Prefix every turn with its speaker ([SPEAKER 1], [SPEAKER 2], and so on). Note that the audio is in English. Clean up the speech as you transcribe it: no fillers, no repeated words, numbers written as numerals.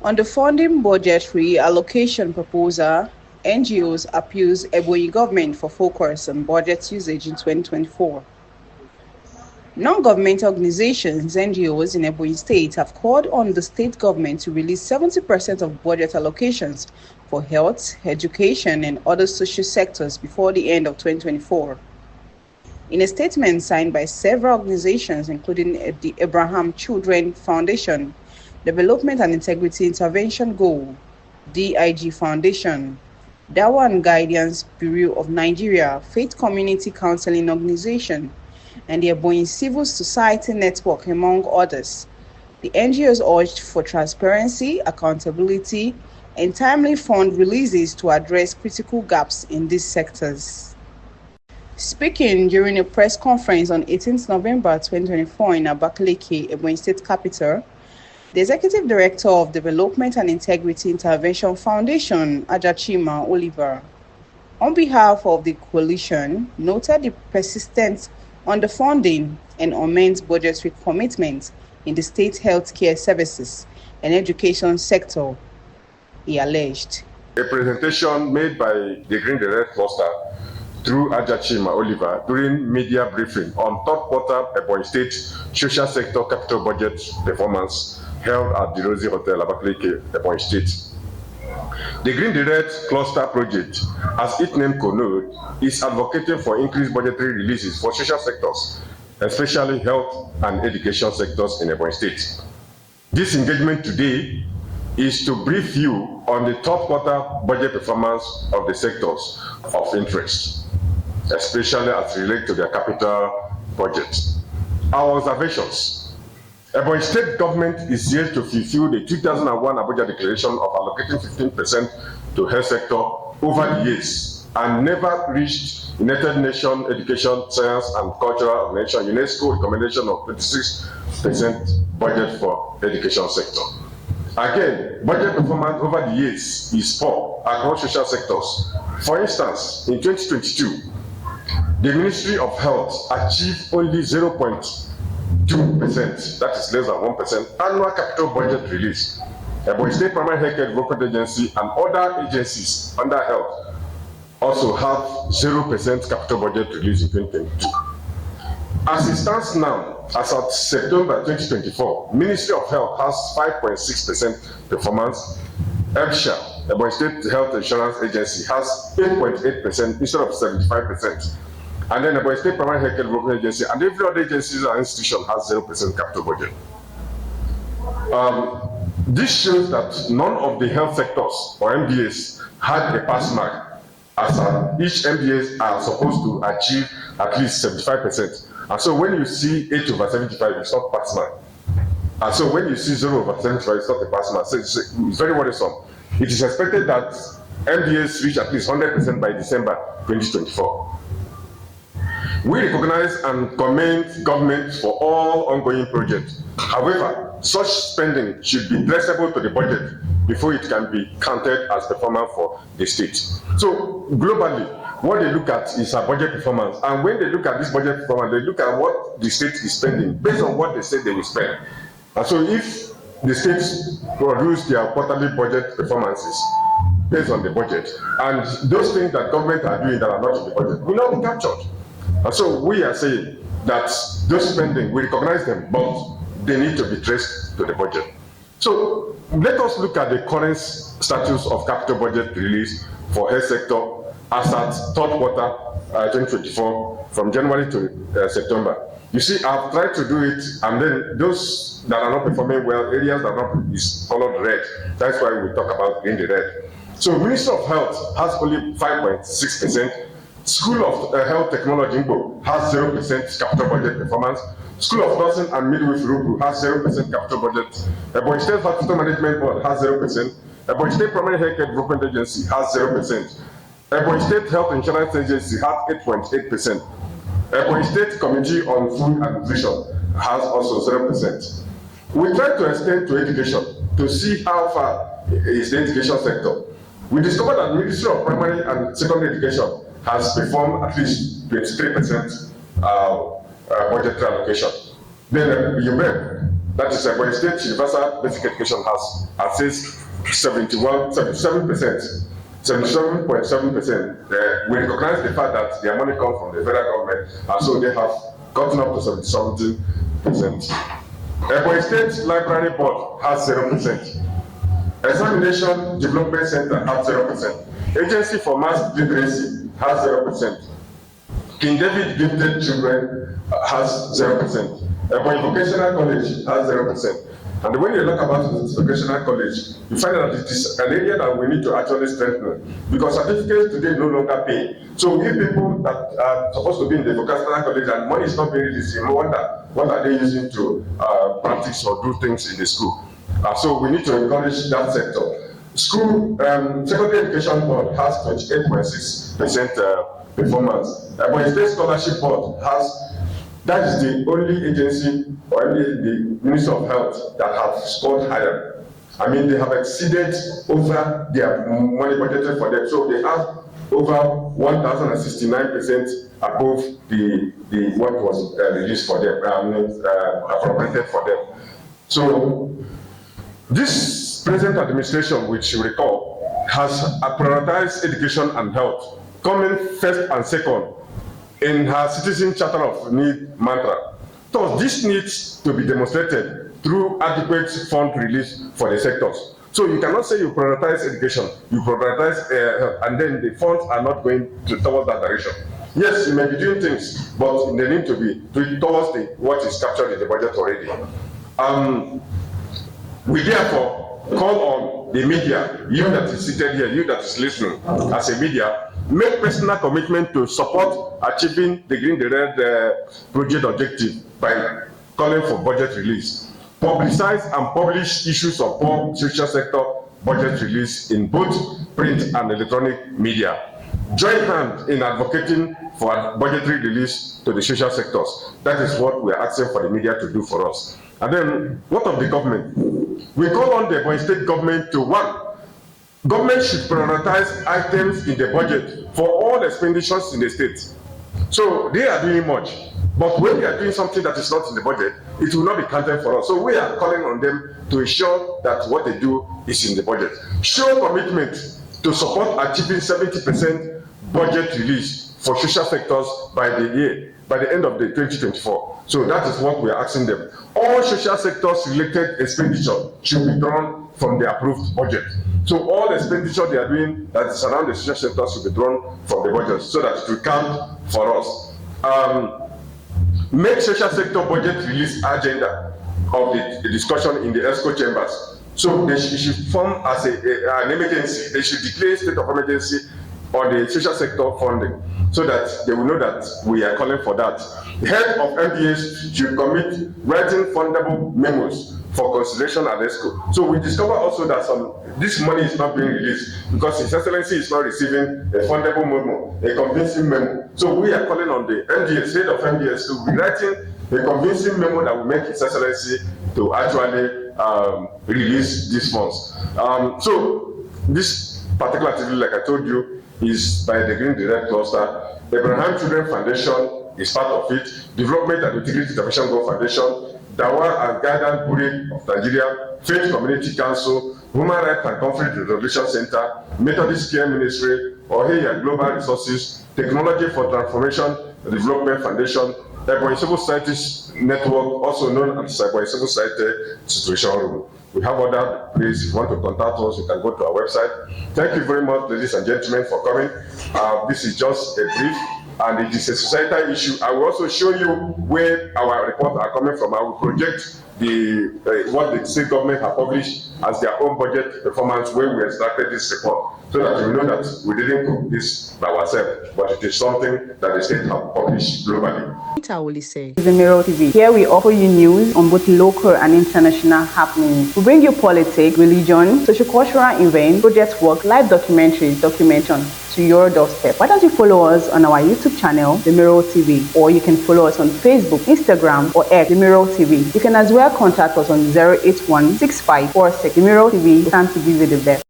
[SPEAKER 1] On the funding budgetary allocation proposal, NGOs appeals Ebonyi government for focus on budget usage in 2024. Non-governmental organizations, NGOs in Ebonyi State have called on the state government to release 70% of budget allocations for health, education, and other social sectors before the end of 2024. In a statement signed by several organizations, including the Abraham Children Foundation, Development and Integrity Intervention Goal, DIG Foundation, Dawa and Guidance Bureau of Nigeria, Faith Community Counseling Organization, and the Ebonyi Civil Society Network, among others. The NGOs urged for transparency, accountability, and timely fund releases to address critical gaps in these sectors. Speaking during a press conference on 18th November 2024 in Abakaliki, Ebonyi State capital, the Executive Director of Development and Integrity Intervention Foundation, Ajachima Oliver, on behalf of the coalition, noted the persistent underfunding and unmet budgetary commitments in the state healthcare services and education sector, he alleged.
[SPEAKER 2] A presentation made by the Green the Red Cluster through Ajachima Oliver during media briefing on third quarter Ebonyi State social sector capital budget performance held at the Rosie Hotel, Abakaliki, Ebonyi State. The Green the Red Cluster project, as its name connotes, is advocating for increased budgetary releases for social sectors, especially health and education sectors in Ebonyi State. This engagement today is to brief you on the third quarter budget performance of the sectors of interest, especially as related to their capital budget. Our observations. Ebonyi State government is here to fulfill the 2001 Abuja Declaration of allocating 15% to health sector over the years and never reached United Nations Education, Science and Cultural Organization UNESCO recommendation of 26% budget for education sector. Again, budget performance over the years is poor across social sectors. For instance, in 2022, the Ministry of Health achieved only 0.2%, that is less than 1%, annual capital budget release. Ebonyi State Primary Healthcare Development Agency and other agencies under health also have 0% capital budget release in 2022. As it stands now, as of September 2024, Ministry of Health has 5.6% performance. EBSHA, Ebonyi State Health Insurance Agency, has 8.8% instead of 75%. And then Ebonyi State Primary Healthcare Development Agency and every other agency and institution has 0% capital budget. This shows that none of the health sectors or MDAs had a pass mark, as each MDAs are supposed to achieve at least 75%. And so when you see 8 over 75, it's not pass mark. And so when you see 0 over 75, it's not a pass mark. So it's very worrisome. It is expected that MDAs reach at least 100% by December 2024. We recognize and commend government for all ongoing projects. However, such spending should be traceable to the budget before it can be counted as performance for the state. So globally, what they look at is a budget performance. And when they look at this budget performance, they look at what the state is spending based on what they say they will spend. And so if the states produce their quarterly budget performances based on the budget, and those things that government are doing that are not in the budget will not be captured. And so we are saying that those spending, we recognize them, but they need to be traced to the budget. So let us look at the current status of capital budget release for health sector as at third quarter 2024 from January to September. You see, I've tried to do it, and then those that are not performing well, areas that are not is colored red. That's why we talk about green the red. So Ministry of Health has only 5.6%. School of Health Technology Mbam has 0% capital budget performance. School of Nursing and Midwifery has 0% capital budget. Ebonyi State Hospital Management Board has 0%. Ebonyi State Primary Healthcare Development Agency has 0%. Ebonyi State Health Insurance Agency has 8.8%. Ebonyi State Committee on Food and Nutrition has also 0%. We try to extend to education to see how far is the education sector. We discovered that the Ministry of Primary and Secondary Education has performed at least 23% budgetary allocation. Then Mbam that is Ebonyi State Universal Basic Education has assessed 77%. 77.7%. We recognize the fact that their money comes from the federal government, and so they have gotten up to 70%. Ebonyi State Library Board has 0%. Examination Development Center has 0%. Agency for Mass Literacy has 0%. King David Gifted Children has 0%. Ebonyi Vocational College has 0%. And when you look about this vocational college, you find that it is an area that we need to actually strengthen, because certificates today no longer pay. So if people that are supposed to be in the vocational college and money is not being released, you wonder what are they using to practice or do things in the school. So we need to encourage that sector. School secondary education board has 28.6% performance. Ebonyi State Scholarship Board has. That is the only agency or only the Ministry of Health that have scored higher. I mean, they have exceeded over their money budgeted for them. So they have over 1,069% above the what was released for them, appropriated for them. So this present administration, which you recall, has prioritized education and health, coming first and second in her citizen charter of need mantra. So this needs to be demonstrated through adequate fund release for the sectors. So you cannot say you prioritize education, you prioritize health, and then the funds are not going towards that direction. Yes, you may be doing things, but they need to be towards what is captured in the budget already. We therefore call on the media, you that is seated here, you that is listening as a media, make personal commitment to support achieving the Green the Red project objective by calling for budget release. Publicize and publish issues of poor social sector budget release in both print and electronic media. Join hands in advocating for budgetary release to the social sectors. That is what we are asking for the media to do for us. And then, what of the government? We call on the Ebonyi State government to, one, government should prioritize items in the budget for all expenditures in the state. So they are doing much, but when they are doing something that is not in the budget, it will not be counted for us. So we are calling on them to ensure that what they do is in the budget. Show commitment to support achieving 70% budget release for social sectors by the end of the 2024. So that is what we are asking them. All social sectors related expenditure should be drawn from the approved budget. So all the expenditure they are doing that is around the social sector should be drawn from the budget so that it will count for us. Make social sector budget release agenda of the discussion in the ESCO chambers. So they should form as an emergency. They should declare state of emergency on the social sector funding so that they will know that we are calling for that. The head of MBAs should commit writing fundable memos for consideration at ESCO. So we discover also that this money is not being released because His Excellency is not receiving a fundable memo, a convincing memo. So we are calling on the MDS, head of MDS, to be writing a convincing memo that will make His Excellency to actually release these funds. So this particular activity, like I told you, is by the Green Direct Cluster. The Abraham Children Foundation is part of it. Development and Integrity Intervention Goal Foundation, Dawa and Guidance Bureau of Nigeria, Faith Community Council, Human Rights and Conflict Resolution Center, Methodist Care Ministry, Oheya Global Resources, Technology for Transformation Development Foundation, Ebonyi Civil Society Network, also known as Ebonyi Civil Society Situation Room. We have other places. If you want to contact us, you can go to our website. Thank you very much, ladies and gentlemen, for coming. This is just a brief, and it is a societal issue. I will also show you where our reports are coming from. I will project what the state government have published as their own budget performance when we extracted this report, so that you know that we didn't cook this by ourselves, but it is something that the state have published globally.
[SPEAKER 1] The Mirror TV. Here we offer you news on both local and international happenings. We bring you politics, religion, socio-cultural events, project work, live documentaries, documentation to your doorstep. Why don't you follow us on our YouTube channel, The Mirror TV, or you can follow us on Facebook, Instagram, or X, The Mirror TV. You can as well contact us on 081 6546. The Mirror TV, time to give you the best.